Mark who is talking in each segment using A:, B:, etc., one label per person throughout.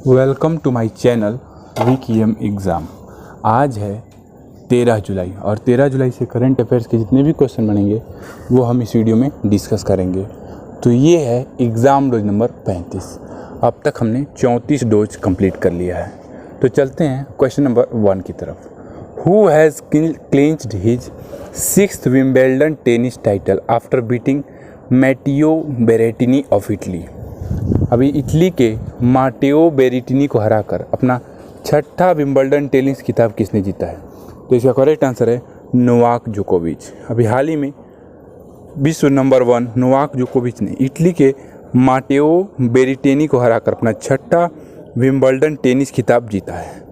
A: Welcome to my channel VKM exam. आज है 13 जुलाई और 13 जुलाई से करंट अफेयर्स के जितने भी क्वेश्चन बनेंगे वो हम इस वीडियो में डिस्कस करेंगे। तो ये है एग्ज़ाम डोज नंबर 35। अब तक हमने 34 डोज कंप्लीट कर लिया है। तो चलते हैं क्वेश्चन नंबर 1 की तरफ। Who has clinched his 6th Wimbledon tennis title after beating Matteo Berrettini of Italy. अभी इटली के माटेओ बेरेटिनी को हराकर अपना 6ठा विंबलडन टेनिस खिताब किसने जीता है? तो इसका करेक्ट आंसर है नोवाक जोकोविच। अभी हाल ही में विश्व नंबर 1 नोवाक जोकोविच ने इटली के माटेओ बेरेटिनी को हराकर अपना 6ठा विंबलडन टेनिस खिताब जीता है।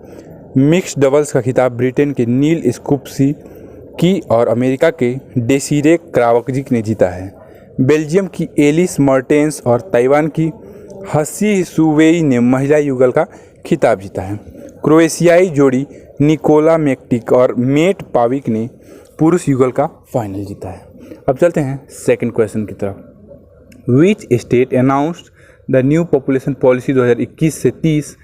A: मिक्स्ड डबल्स का खिताब ब्रिटेन के नील स्कूप्सी की और अमेरिका के डेसिरे क्रावकजिक ने जीता है। बेल्जियम की एलिस मर्टेंस और ताइवान की हसी सुवेई ने महिला युगल का खिताब जीता है। क्रोएशियाई जोड़ी निकोला मेक्टिक और मेट पाविक ने पुरुष युगल का फाइनल जीता है। अब चलते हैं सेकंड क्वेश्चन की तरफ। Which state announced the new population policy 2021 से 30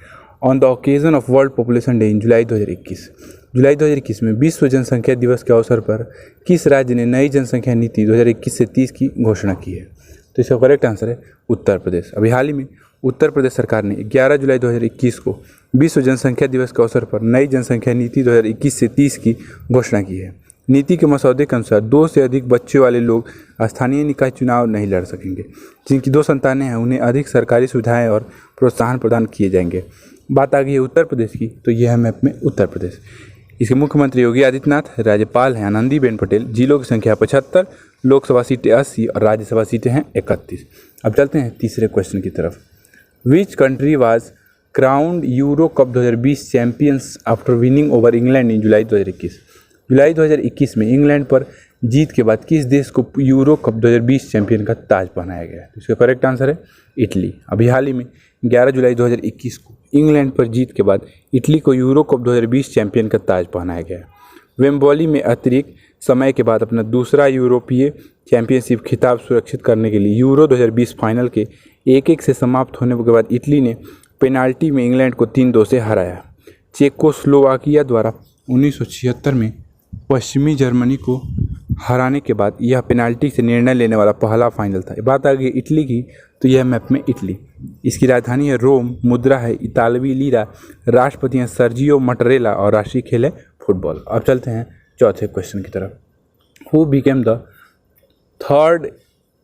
A: on the occasion of world population day in July 2021। जुलाई 2021 में विश्व जनसंख्या दिवस के अवसर पर किस राज्य ने नई जनसंख्या नीति 2021 से 30 की घोषणा की है? तो इसका करेक्ट आंसर है उत्तर प्रदेश। अभी हाल ही में उत्तर प्रदेश सरकार ने 11 जुलाई 2021 को विश्व जनसंख्या दिवस के अवसर पर नई जनसंख्या नीति 2021 से 30 की घोषणा की है। नीति के मसौदे के अनुसार 2 से अधिक बच्चों वाले लोग स्थानीय निकाय चुनाव नहीं लड़ सकेंगे। जिनकी 2 संतानें हैं उन्हें अधिक सरकारी सुविधाएं और प्रोत्साहन प्रदान किए जाएंगे। बात आ गई है उत्तर प्रदेश की, तो यह है मैप में उत्तर प्रदेश। इसके मुख्यमंत्री योगी आदित्यनाथ, राज्यपाल हैं आनंदीबेन पटेल, जिलों की संख्या 75, लोकसभा सीटें 80 और राज्यसभा सीटें हैं 31। अब चलते हैं तीसरे क्वेश्चन की तरफ। Which country was crowned Euro Cup 2020 champions after winning over England in July 2021। जुलाई 2021 में इंग्लैंड पर जीत के बाद किस देश को यूरो कप 2020 चैंपियन का ताज पहनाया गया है? तो इसका करेक्ट आंसर है इटली। अभी हाल ही में 11 जुलाई 2021 को इंग्लैंड पर जीत के बाद इटली को यूरो कप 2020 चैंपियन का ताज पहनाया गया है। वेम्बली में अतिरिक्त समय के बाद अपना दूसरा यूरोपीय चैंपियनशिप खिताब सुरक्षित करने के लिए यूरो 2020 फाइनल के 1-1 से समाप्त होने के बाद इटली ने पेनाल्टी में इंग्लैंड को 3-2 से हराया। चेकोस्लोवाकिया द्वारा 1976 में पश्चिमी जर्मनी को हराने के बाद यह पेनाल्टी से निर्णय लेने वाला पहला फाइनल था। बात आ गई इटली की, तो यह मैप में इटली। इसकी राजधानी है रोम, मुद्रा है इतालवी लीरा, राष्ट्रपति हैं सर्जियो मटरेला और राष्ट्रीय खेल है फुटबॉल। अब चलते हैं चौथे क्वेश्चन की तरफ। Who became the 3rd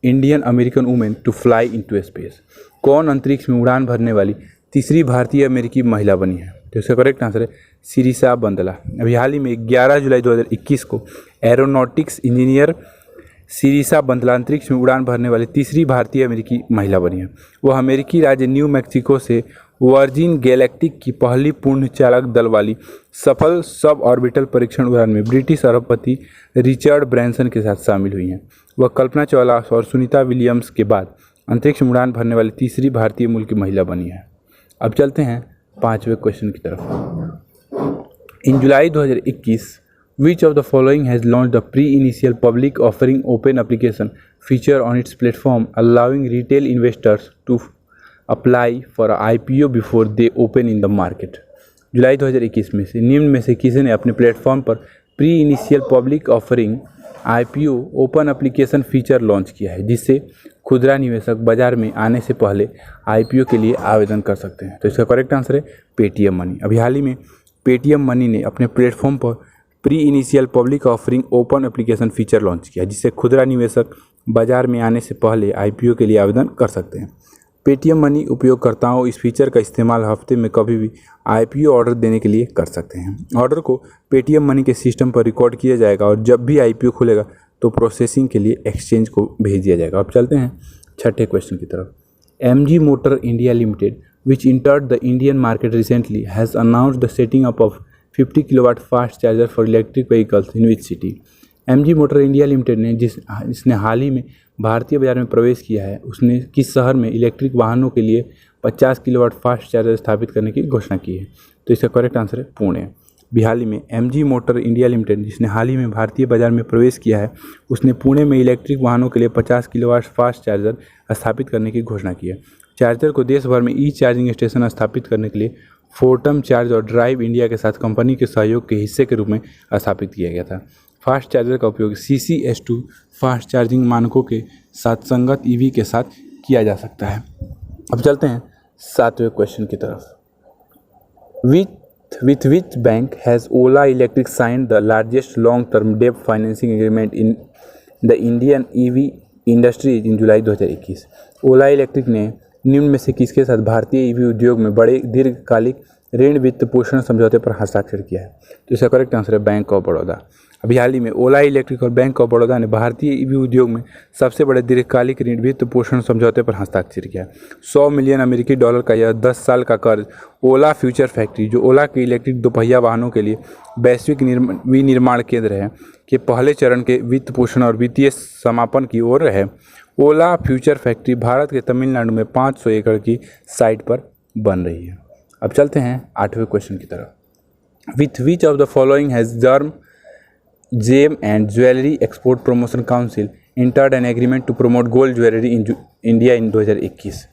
A: Indian American women to fly into space. कौन अंतरिक्ष में उड़ान भरने वाली तीसरी भारतीय अमेरिकी महिला बनी है? तो इसका करेक्ट आंसर है सिरिसा बंदला। अभी हाल ही में 11 जुलाई 2021 को एरोनॉटिक्स इंजीनियर सिरिसा बंदला अंतरिक्ष में उड़ान भरने वाली तीसरी भारतीय अमेरिकी महिला बनी है। वह अमेरिकी राज्य न्यू मैक्सिको से वर्जिन गैलेक्टिक की पहली पूर्ण चालक दल वाली सफल सब ऑर्बिटल परीक्षण उड़ान में ब्रिटिश अरबपति रिचर्ड ब्रैंसन के साथ शामिल हुई हैं। वह कल्पना चावला और सुनीता विलियम्स के बाद अंतरिक्ष में उड़ान भरने वाली तीसरी भारतीय मूल की महिला बनी है। अब चलते हैं 5वें क्वेश्चन की तरफ। In July 2021 which of the following has launch the pre initial public offering open application feature on its platform allowing retail investors to apply for IPO before they open in the market. जुलाई 2021 में से निम्न में से किसी ने अपने platform पर pre initial public offering IPO open application feature launch किया है, जिससे खुदरा निवेशक बाजार में आने से पहले IPO के लिए आवेदन कर सकते हैं? तो इसका करेक्ट आंसर है पेटीएम मनी। अभी हाल ही में पेटीएम मनी ने अपने प्लेटफॉर्म पर pre initial public offering open application feature launch किया, जिससे खुदरा निवेशक बाजार में आने से पहले IPO के लिए आवेदन कर सकते हैं। पेटीएम मनी उपयोगकर्ताओं इस फीचर का इस्तेमाल हफ्ते में कभी भी IPO ऑर्डर देने के लिए कर सकते हैं। ऑर्डर को पेटीएम मनी के सिस्टम पर रिकॉर्ड किया जाएगा और जब भी IPO खुलेगा तो प्रोसेसिंग के लिए एक्सचेंज को भेज दिया जाएगा। अब चलते हैं छठे क्वेश्चन की तरफ। MG motor India limited which entered the Indian market recently has announced the setting up of 50 kilowatt fast charger for electric vehicles in which city. MG motor India limited ने जिसने हाल ही में भारतीय बाजार में प्रवेश किया है, उसने किस शहर में इलेक्ट्रिक वाहनों के लिए 50 किलोवाट फास्ट चार्जर स्थापित करने की घोषणा की है? तो इसका करेक्ट आंसर है पुणे। हाल ही में MG मोटर इंडिया लिमिटेड जिसने हाल ही में भारतीय बाजार में प्रवेश किया है, उसने पुणे में इलेक्ट्रिक वाहनों के लिए 50 किलोवाट फास्ट चार्जर स्थापित करने की घोषणा की है। चार्जर को देश भर में ई चार्जिंग स्टेशन स्थापित करने के लिए फोर्टम चार्ज और ड्राइव इंडिया के साथ कंपनी के सहयोग के हिस्से के रूप में स्थापित किया गया था। फास्ट चार्जर का उपयोग CCS2 फास्ट चार्जिंग मानकों के साथ संगत EV के साथ किया जा सकता है। अब चलते हैं 7वें क्वेश्चन की तरफ। With which bank has Ola Electric signed the largest long-term debt financing agreement in the Indian EV industry in July 2021? Ola electric ने निम्न में से किसके साथ भारतीय EV उद्योग में बड़े दीर्घकालिक ऋण वित्त पोषण समझौते पर हस्ताक्षर किया है? तो इसका करेक्ट आंसर है बैंक ऑफ बड़ौदा। अभी हाल ही में ओला इलेक्ट्रिक और बैंक ऑफ बड़ौदा ने भारतीय EV उद्योग में सबसे बड़े दीर्घकालिक ऋण वित्त पोषण समझौते पर हस्ताक्षर किया। $100 मिलियन अमेरिकी डॉलर का यह 10 साल का कर्ज ओला फ्यूचर फैक्ट्री, जो ओला के इलेक्ट्रिक दोपहिया वाहनों के लिए वैश्विक विनिर्माण केंद्र है, के पहले चरण के वित्त पोषण और वित्तीय समापन की ओर है। ओला फ्यूचर फैक्ट्री भारत के तमिलनाडु में 500 एकड़ की साइट पर बन रही है। अब चलते हैं 8वें क्वेश्चन की तरफ। With which of the following has germ gem and jewellery export promotion council entered an agreement to promote gold jewellery in India in 2021?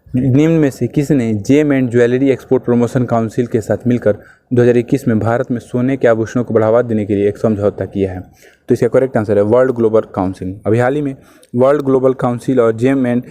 A: निम्न में से किसने gem and jewellery export promotion council के साथ मिलकर 2021 में भारत में सोने के आभूषणों को बढ़ावा देने के लिए एक समझौता किया है? तो इसका करेक्ट आंसर है वर्ल्ड ग्लोबल काउंसिल। अभी हाल ही में वर्ल्ड ग्लोबल काउंसिल और gem and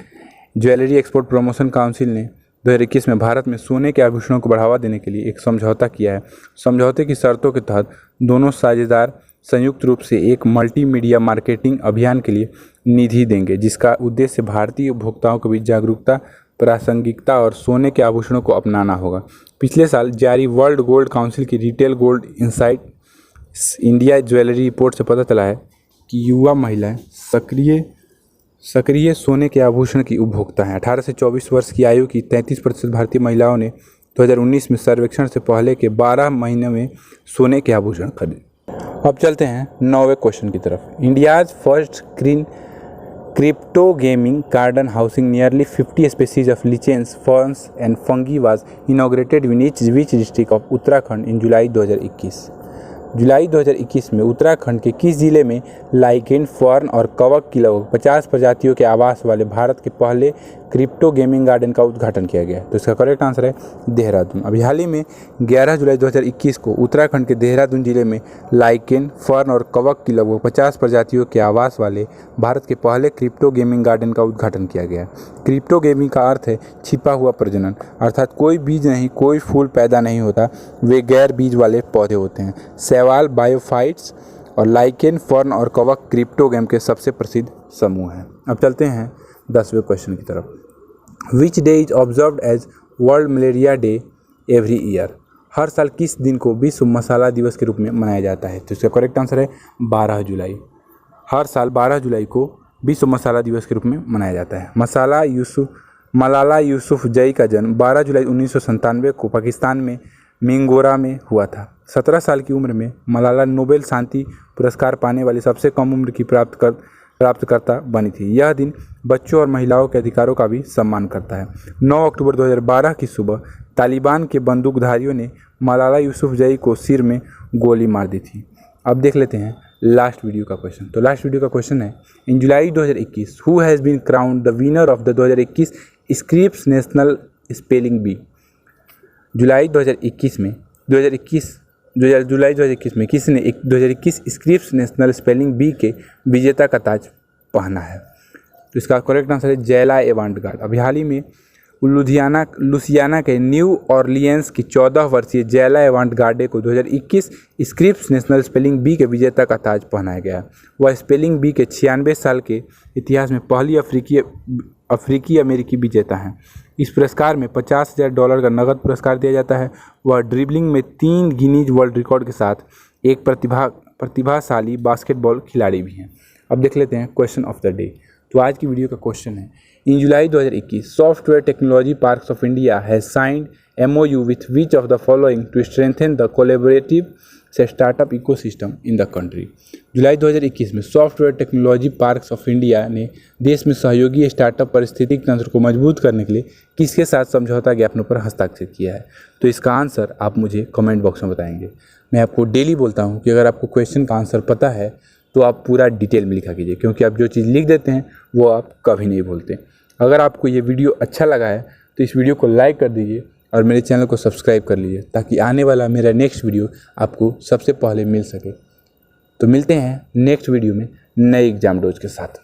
A: jewellery export promotion council ने 2021 में भारत में सोने के आभूषणों को बढ़ावा देने के लिए एक समझौता किया है। समझौते की शर्तों के तहत दोनों साझेदार संयुक्त रूप से एक मल्टीमीडिया मार्केटिंग अभियान के लिए निधि देंगे, जिसका उद्देश्य भारतीय उपभोक्ताओं के बीच जागरूकता, प्रासंगिकता और सोने के आभूषणों को अपनाना होगा। पिछले साल जारी वर्ल्ड गोल्ड काउंसिल की retail gold insight India jewellery report से पता चला है कि युवा महिलाएं सक्रिय सोने के आभूषण की उपभोक्ता हैं। 18 से 24 वर्ष की आयु की 33% भारतीय महिलाओं ने 2019 में सर्वेक्षण से पहले के 12 महीने में सोने के आभूषण खरीदे। अब चलते हैं 9वें क्वेश्चन की तरफ। India's first cryptogamic garden housing nearly 50 species of lichens, ferns and fungi was inaugurated in which district of Uttarakhand in July 2021? जुलाई 2021 में उत्तराखंड के किस जिले में लाइकेन, फर्न और कवक की लगभग 50 प्रजातियों के आवास वाले भारत के पहले क्रिप्टो गेमिंग गार्डन का उद्घाटन किया गया? तो इसका करेक्ट आंसर है देहरादून। अभी हाल ही में 11 जुलाई 2021 को उत्तराखंड के देहरादून जिले में लाइकेन, फर्न और कवक की लगभग 50 प्रजातियों के आवास वाले भारत के पहले क्रिप्टो गेमिंग गार्डन का उद्घाटन किया गया। क्रिप्टो गेमिंग का अर्थ है छिपा हुआ प्रजनन, अर्थात कोई बीज नहीं, कोई फूल पैदा नहीं होता, वे गैर बीज वाले पौधे होते हैं। शैवाल, बायोफाइट्स और लाइकेन, फर्न और कवक क्रिप्टो गेम के सबसे प्रसिद्ध समूह हैं। अब चलते हैं 10वें क्वेश्चन की तरफ। Which day is observed as world malaria day every year? हर साल किस दिन को विश्व मसाला दिवस के रूप में मनाया जाता है? तो इसका करेक्ट आंसर है 12 जुलाई। हर साल 12 जुलाई को विश्व मसाला दिवस के रूप में मनाया जाता है। मलाला यूसुफजई का जन्म 12 जुलाई 1997 को पाकिस्तान में मिंगोरा में हुआ था। 17 साल की उम्र में मलाला नोबेल शांति पुरस्कार पाने वाली सबसे कम उम्र की प्राप्तकर्ता बनी थी। यह दिन बच्चों और महिलाओं के अधिकारों का भी सम्मान करता है। 9 अक्टूबर 2012 की सुबह तालिबान के बंदूकधारियों ने मलाला यूसुफजई को सिर में गोली मार दी थी। अब देख लेते हैं लास्ट वीडियो का क्वेश्चन। तो लास्ट वीडियो का क्वेश्चन है, in July 2021 who has been crowned the winner of the 2021 Scripps national spelling bee? जुलाई 2021 में किसने 2021 स्क्रिप्स नेशनल स्पेलिंग बी के विजेता का ताज पहना है? तो इसका करेक्ट आंसर है जैला एवांटगार्ड। अभी हाल ही में लुसियाना के न्यू ऑरलियंस की 14 वर्षीय जैला एवांटगार्डे को 2021 स्क्रिप्स नेशनल स्पेलिंग बी के विजेता का ताज पहनाया गया। वह स्पेलिंग बी के 96 साल के इतिहास में पहली अफ्रीकी अमेरिकी विजेता हैं। इस पुरस्कार में $50,000 का नगद पुरस्कार दिया जाता है। वह ड्रिबलिंग में 3 गिनीज वर्ल्ड रिकॉर्ड के साथ एक प्रतिभाशाली बास्केटबॉल खिलाड़ी भी हैं। अब देख लेते हैं क्वेश्चन ऑफ द डे। तो आज की वीडियो का क्वेश्चन है, in July 2021 software technology parks of India has signed MOU with which of the following to strengthen the collaborative startup ecosystem in the country? जुलाई 2021 में software technology parks of India ने देश में सहयोगी startup पारिस्थितिक तंत्र को मजबूत करने के लिए किसके साथ समझौता ज्ञापनों पर हस्ताक्षर किया है? तो इसका आंसर आप मुझे कमेंट बॉक्स में बताएंगे। मैं आपको डेली बोलता हूँ कि अगर आपको क्वेश्चन का आंसर पता है तो आप पूरा डिटेल में लिखा कीजिए, क्योंकि आप जो चीज़ लिख देते हैं वो आप कभी नहीं भूलते। अगर आपको ये वीडियो अच्छा लगा है तो इस वीडियो को लाइक कर दीजिए और मेरे चैनल को सब्सक्राइब कर लीजिए, ताकि आने वाला मेरा नेक्स्ट वीडियो आपको सबसे पहले मिल सके। तो मिलते हैं नेक्स्ट वीडियो में नए एग्जाम डोज के साथ।